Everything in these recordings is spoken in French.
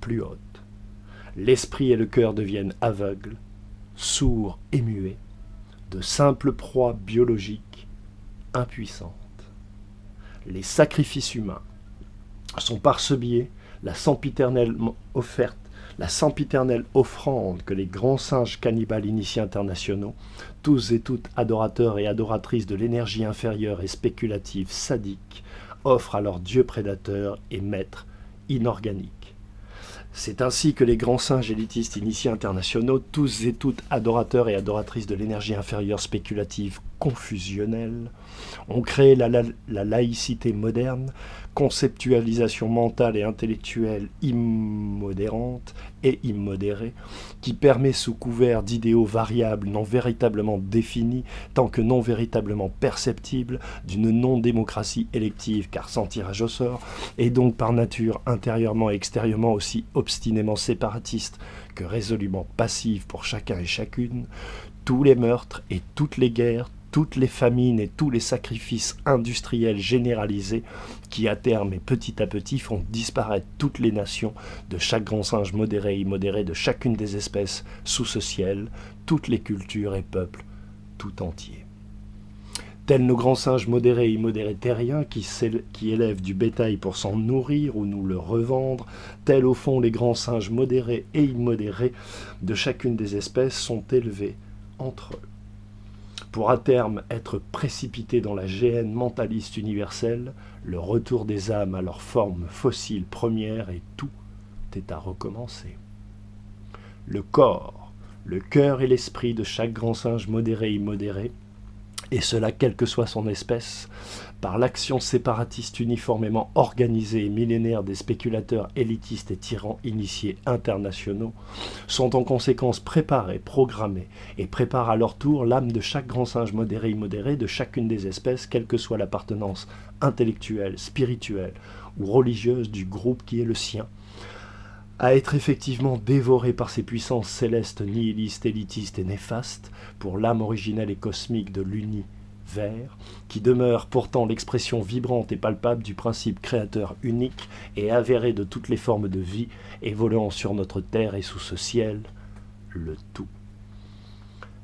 plus haute. L'esprit et le cœur deviennent aveugles, sourds et muets, de simples proies biologiques impuissantes. Les sacrifices humains sont par ce biais la sempiternelle offrande que les grands singes cannibales initiés internationaux, tous et toutes adorateurs et adoratrices de l'énergie inférieure et spéculative sadique, offrent à leurs dieux prédateurs et maîtres inorganiques. C'est ainsi que les grands singes élitistes initiés internationaux, tous et toutes adorateurs et adoratrices de l'énergie inférieure spéculative confusionnelle, ont créé la laïcité moderne, conceptualisation mentale et intellectuelle immodérante et immodérée, qui permet sous couvert d'idéaux variables non véritablement définis, tant que non véritablement perceptibles, d'une non-démocratie élective, car sans tirage au sort, et donc par nature intérieurement et extérieurement aussi obstinément séparatiste que résolument passive pour chacun et chacune, tous les meurtres et toutes les guerres, toutes les famines et tous les sacrifices industriels généralisés qui, à terme et petit à petit, font disparaître toutes les nations de chaque grand singe modéré et immodéré de chacune des espèces sous ce ciel, toutes les cultures et peuples tout entiers. Tels nos grands singes modérés et immodérés terriens qui élèvent du bétail pour s'en nourrir ou nous le revendre, tels au fond les grands singes modérés et immodérés de chacune des espèces sont élevés entre eux, pour à terme être précipités dans la géhenne mentaliste universelle, le retour des âmes à leur forme fossile première, et tout est à recommencer. Le corps, le cœur et l'esprit de chaque grand singe modéré et immodéré, et cela quelle que soit son espèce, par l'action séparatiste uniformément organisée et millénaire des spéculateurs élitistes et tyrans initiés internationaux, sont en conséquence préparés, programmés, et préparent à leur tour l'âme de chaque grand singe modéré et immodéré de chacune des espèces, quelle que soit l'appartenance intellectuelle, spirituelle ou religieuse du groupe qui est le sien, à être effectivement dévoré par ces puissances célestes, nihilistes, élitistes et néfastes, pour l'âme originelle et cosmique de l'univers, qui demeure pourtant l'expression vibrante et palpable du principe créateur unique et avéré de toutes les formes de vie évoluant sur notre terre et sous ce ciel, le tout.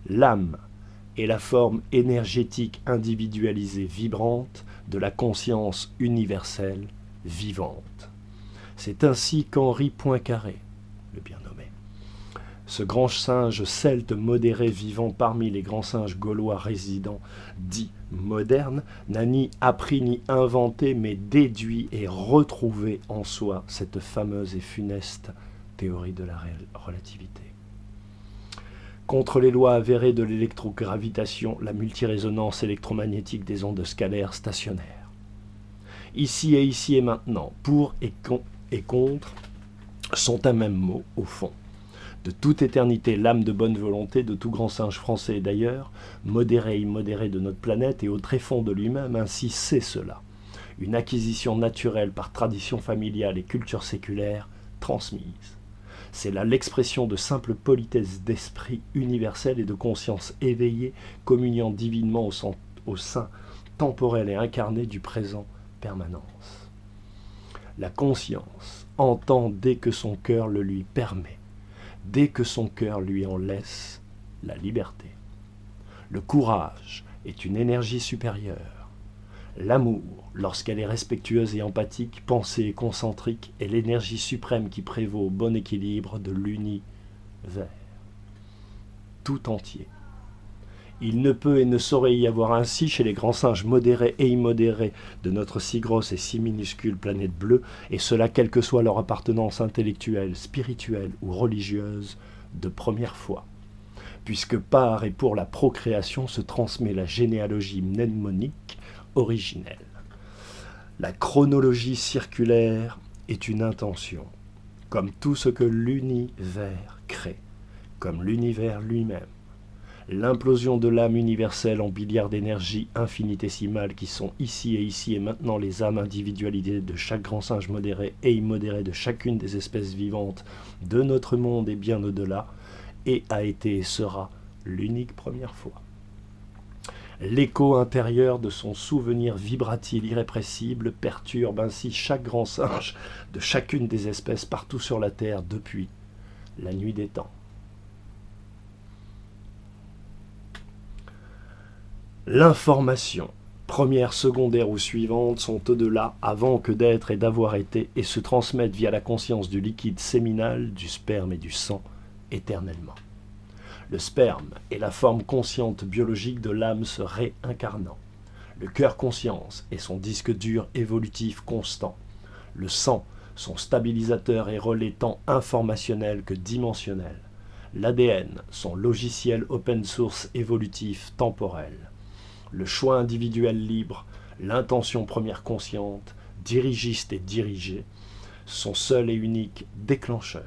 L'âme est la forme énergétique individualisée vibrante de la conscience universelle vivante. C'est ainsi qu'Henri Poincaré, le bien nommé, ce grand singe celte modéré vivant parmi les grands singes gaulois résidents dits modernes, n'a ni appris ni inventé, mais déduit et retrouvé en soi cette fameuse et funeste théorie de la relativité. Contre les lois avérées de l'électrogravitation, la multirésonance électromagnétique des ondes scalaires stationnaires. Ici et maintenant, pour et contre, sont un même mot, au fond. De toute éternité, l'âme de bonne volonté de tout grand singe français et d'ailleurs, modéré et immodéré de notre planète et au tréfonds de lui-même, ainsi c'est cela. Une acquisition naturelle par tradition familiale et culture séculaire transmise. C'est là l'expression de simple politesse d'esprit universel et de conscience éveillée, communiant divinement au sein temporel et incarné du présent permanence. La conscience entend dès que son cœur le lui permet, dès que son cœur lui en laisse la liberté. Le courage est une énergie supérieure. L'amour, lorsqu'elle est respectueuse et empathique, pensée et concentrique, est l'énergie suprême qui prévaut au bon équilibre de l'univers tout entier. Il ne peut et ne saurait y avoir ainsi chez les grands singes modérés et immodérés de notre si grosse et si minuscule planète bleue, et cela quelle que soit leur appartenance intellectuelle, spirituelle ou religieuse, de première foi, puisque par et pour la procréation se transmet la généalogie mnémonique originelle. La chronologie circulaire est une intention, comme tout ce que l'univers crée, comme l'univers lui-même. L'implosion de l'âme universelle en milliards d'énergies infinitésimales qui sont ici et maintenant les âmes individualisées de chaque grand singe modéré et immodéré de chacune des espèces vivantes de notre monde et bien au-delà, et a été et sera l'unique première fois. L'écho intérieur de son souvenir vibratile irrépressible perturbe ainsi chaque grand singe de chacune des espèces partout sur la Terre depuis la nuit des temps. L'information, première, secondaire ou suivante, sont au-delà avant que d'être et d'avoir été et se transmettent via la conscience du liquide séminal, du sperme et du sang, éternellement. Le sperme est la forme consciente biologique de l'âme se réincarnant. Le cœur conscience est son disque dur évolutif constant. Le sang, son stabilisateur et relais tant informationnel que dimensionnel. L'ADN, son logiciel open source évolutif temporel. Le choix individuel libre, l'intention première consciente, dirigiste et dirigée, son seul et unique déclencheur.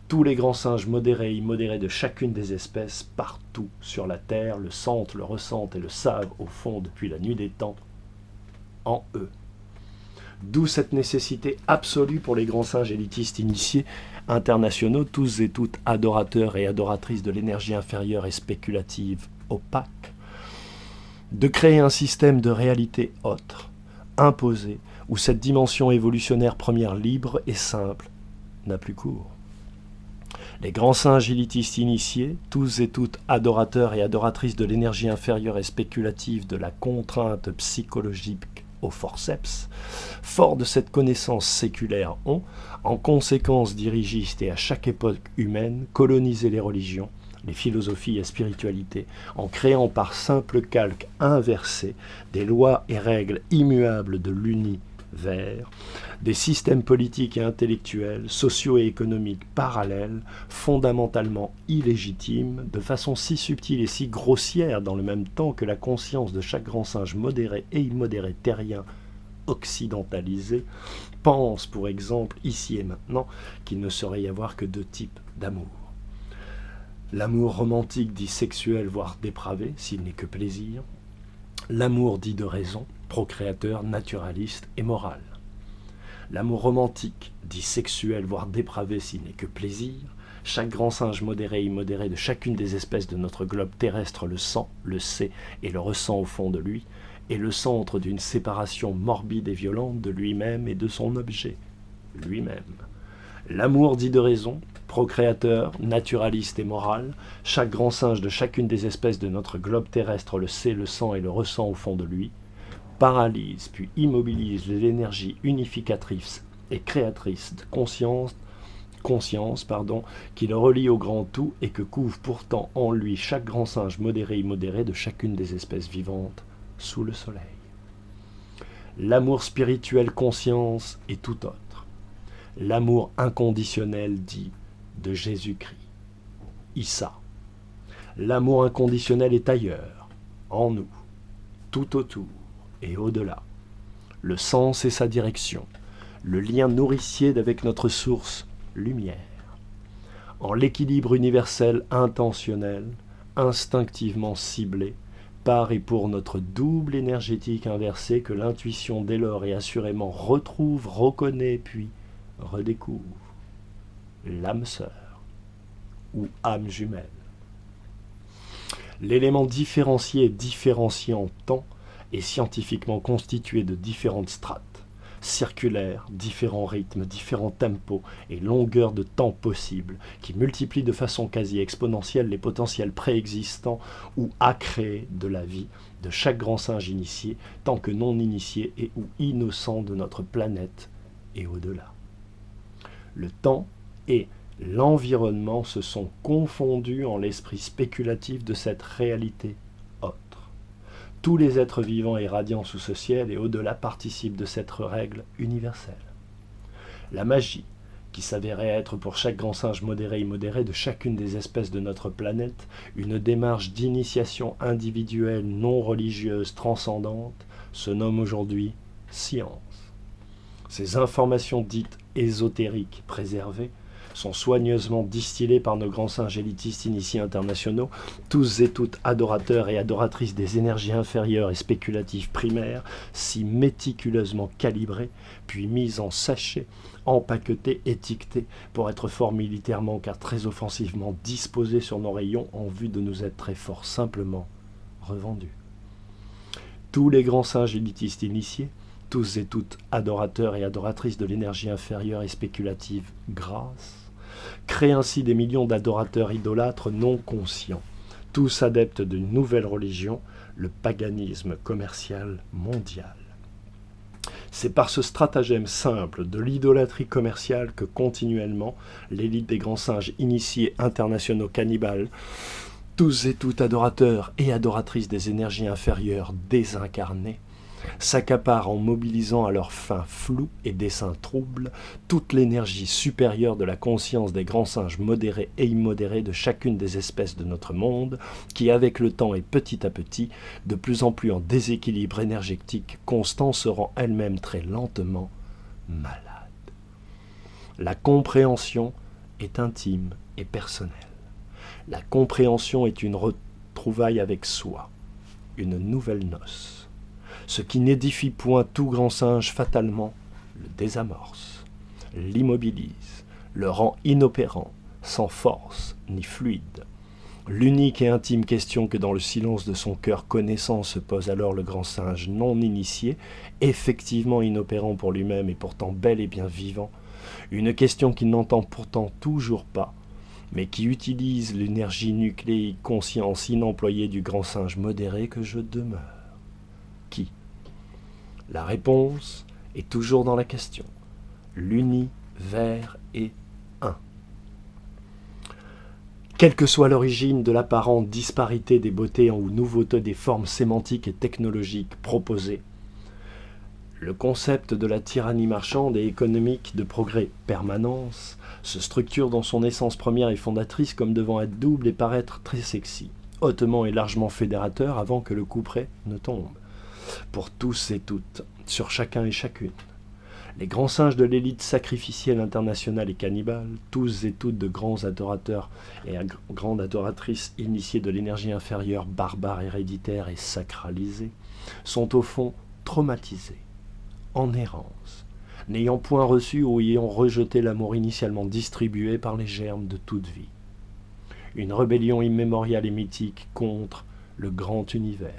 Tous les grands singes modérés et immodérés de chacune des espèces, partout sur la Terre, le sentent, le ressentent et le savent au fond depuis la nuit des temps, en eux. D'où cette nécessité absolue pour les grands singes élitistes initiés internationaux, tous et toutes adorateurs et adoratrices de l'énergie inférieure et spéculative opaque, de créer un système de réalité autre, imposé, où cette dimension évolutionnaire première libre et simple n'a plus cours. Les grands singes élitistes initiés, tous et toutes adorateurs et adoratrices de l'énergie inférieure et spéculative de la contrainte psychologique au forceps, forts de cette connaissance séculaire ont, en conséquence dirigiste et à chaque époque humaine, colonisé les religions, les philosophies et spiritualités, en créant par simple calque inversé des lois et règles immuables de l'univers, des systèmes politiques et intellectuels, sociaux et économiques parallèles, fondamentalement illégitimes, de façon si subtile et si grossière dans le même temps que la conscience de chaque grand singe modéré et immodéré terrien occidentalisé pense, pour exemple, ici et maintenant, qu'il ne saurait y avoir que deux types d'amour. L'amour romantique dit sexuel, voire dépravé, s'il n'est que plaisir. L'amour dit de raison, procréateur, naturaliste et moral. L'amour romantique dit sexuel, voire dépravé, s'il n'est que plaisir. Chaque grand singe modéré et immodéré de chacune des espèces de notre globe terrestre le sent, le sait et le ressent au fond de lui, est le centre d'une séparation morbide et violente de lui-même et de son objet, lui-même. L'amour dit de raison, procréateur, naturaliste et moral, chaque grand singe de chacune des espèces de notre globe terrestre le sait, le sent et le ressent au fond de lui, paralyse puis immobilise l'énergie unificatrice et créatrice de conscience qui le relie au grand tout et que couvre pourtant en lui chaque grand singe modéré et immodéré de chacune des espèces vivantes sous le soleil. L'amour spirituel conscience est tout autre. L'amour inconditionnel dit de Jésus-Christ. Issa. L'amour inconditionnel est ailleurs, en nous, tout autour et au-delà. Le sens et sa direction, le lien nourricier d'avec notre source, lumière. En l'équilibre universel intentionnel, instinctivement ciblé, par et pour notre double énergétique inversée que l'intuition dès lors et assurément retrouve, reconnaît puis redécouvre. L'âme sœur ou âme jumelle. L'élément différencié et différencié en temps est scientifiquement constitué de différentes strates, circulaires, différents rythmes, différents tempos et longueurs de temps possibles, qui multiplient de façon quasi exponentielle les potentiels préexistants ou à créer de la vie de chaque grand singe initié, tant que non initié et ou innocent de notre planète et au-delà. Le temps et l'environnement se sont confondus en l'esprit spéculatif de cette réalité autre. Tous les êtres vivants et radiants sous ce ciel et au-delà participent de cette règle universelle. La magie, qui s'avérait être pour chaque grand singe modéré et immodéré de chacune des espèces de notre planète une démarche d'initiation individuelle non religieuse transcendante, se nomme aujourd'hui science. Ces informations dites ésotériques préservées sont soigneusement distillées par nos grands singes élitistes initiés internationaux, tous et toutes adorateurs et adoratrices des énergies inférieures et spéculatives primaires, si méticuleusement calibrées, puis mises en sachet, empaquetées, étiquetées, pour être fort militairement car très offensivement disposées sur nos rayons en vue de nous être très fort simplement revendus. tous les grands singes élitistes initiés, tous et toutes adorateurs et adoratrices de l'énergie inférieure et spéculative grasse, créent ainsi des millions d'adorateurs idolâtres non conscients, tous adeptes d'une nouvelle religion, le paganisme commercial mondial. C'est par ce stratagème simple de l'idolâtrie commerciale que continuellement l'élite des grands singes initiés internationaux cannibales, tous et toutes adorateurs et adoratrices des énergies inférieures désincarnées, s'accaparent en mobilisant à leurs fins floues et desseins troubles toute l'énergie supérieure de la conscience des grands singes modérés et immodérés de chacune des espèces de notre monde, qui avec le temps et petit à petit, de plus en plus en déséquilibre énergétique constant, se rend elle-même très lentement malade. La compréhension est intime et personnelle. La compréhension est une retrouvaille avec soi, une nouvelle noce. Ce qui n'édifie point tout grand singe fatalement le désamorce, l'immobilise, le rend inopérant, sans force ni fluide. L'unique et intime question que dans le silence de son cœur connaissant se pose alors le grand singe non initié, effectivement inopérant pour lui-même et pourtant bel et bien vivant, une question qu'il n'entend pourtant toujours pas, mais qui utilise l'énergie nucléique conscience inemployée du grand singe modéré que je demeure. Qui ? La réponse est toujours dans la question. L'univers est un. Quelle que soit l'origine de l'apparente disparité des beautés ou nouveauté des formes sémantiques et technologiques proposées, le concept de la tyrannie marchande et économique de progrès permanence se structure dans son essence première et fondatrice comme devant être double et paraître très sexy, hautement et largement fédérateur avant que le couperet ne tombe. Pour tous et toutes, sur chacun et chacune. Les grands singes de l'élite sacrificielle internationale et cannibale, tous et toutes de grands adorateurs et grandes adoratrices initiés de l'énergie inférieure, barbare, héréditaire et sacralisée, sont au fond traumatisés, en errance, n'ayant point reçu ou ayant rejeté l'amour initialement distribué par les germes de toute vie. Une rébellion immémoriale et mythique contre le grand univers.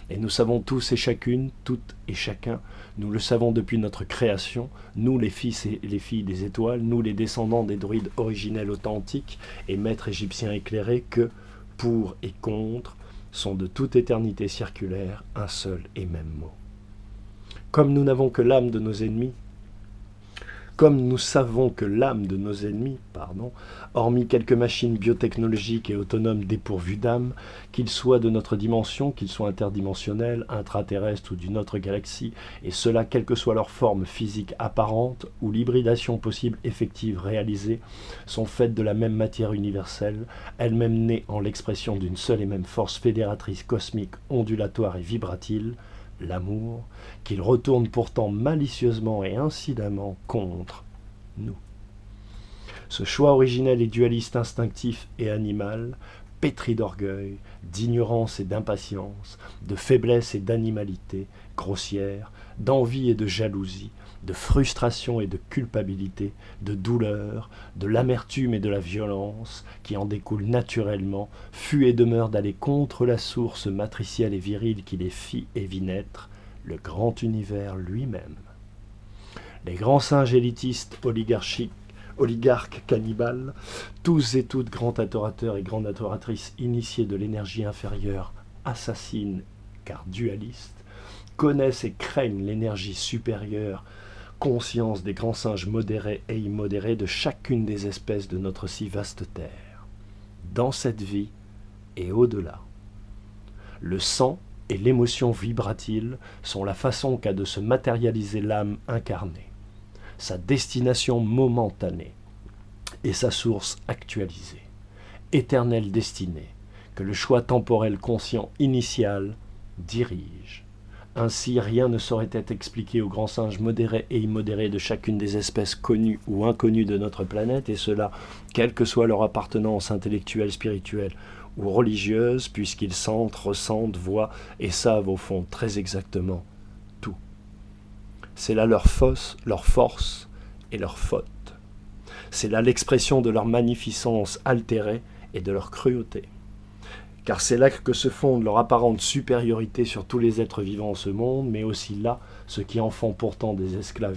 Et nous savons tous et chacune, toutes et chacun, nous le savons depuis notre création, nous les fils et les filles des étoiles, nous les descendants des druides originels authentiques et maîtres égyptiens éclairés, que, pour et contre, sont de toute éternité circulaire un seul et même mot. Comme nous n'avons que l'âme de nos ennemis, comme nous savons que l'âme de nos ennemis, hormis quelques machines biotechnologiques et autonomes dépourvues d'âme, qu'ils soient de notre dimension, qu'ils soient interdimensionnels, intraterrestres ou d'une autre galaxie, et cela quelle que soit leur forme physique apparente ou l'hybridation possible effective réalisée, sont faites de la même matière universelle, elle-même née en l'expression d'une seule et même force fédératrice cosmique ondulatoire et vibratile, l'amour, qu'il retourne pourtant malicieusement et incidemment contre nous. Ce choix originel et dualiste instinctif et animal, pétri d'orgueil, d'ignorance et d'impatience, de faiblesse et d'animalité, grossière, d'envie et de jalousie, de frustration et de culpabilité, de douleur, de l'amertume et de la violence, qui en découle naturellement, fut et demeure d'aller contre la source matricielle et virile qui les fit et vit naître, le grand univers lui-même. Les grands singes élitistes oligarques cannibales, tous et toutes grands adorateurs et grandes adoratrices initiés de l'énergie inférieure, assassines car dualistes, connaissent et craignent l'énergie supérieure, conscience des grands singes modérés et immodérés de chacune des espèces de notre si vaste terre, dans cette vie et au-delà. Le sang et l'émotion vibratile sont la façon qu'a de se matérialiser l'âme incarnée, sa destination momentanée et sa source actualisée, éternelle destinée que le choix temporel conscient initial dirige. Ainsi, rien ne saurait être expliqué aux grands singes modérés et immodérés de chacune des espèces connues ou inconnues de notre planète, et cela, quelle que soit leur appartenance intellectuelle, spirituelle ou religieuse, puisqu'ils sentent, ressentent, voient et savent au fond très exactement tout. C'est là leur force et leur faute. C'est là l'expression de leur magnificence altérée et de leur cruauté. car c'est là que se fonde leur apparente supériorité sur tous les êtres vivants en ce monde, mais aussi là ce qui en font pourtant des esclaves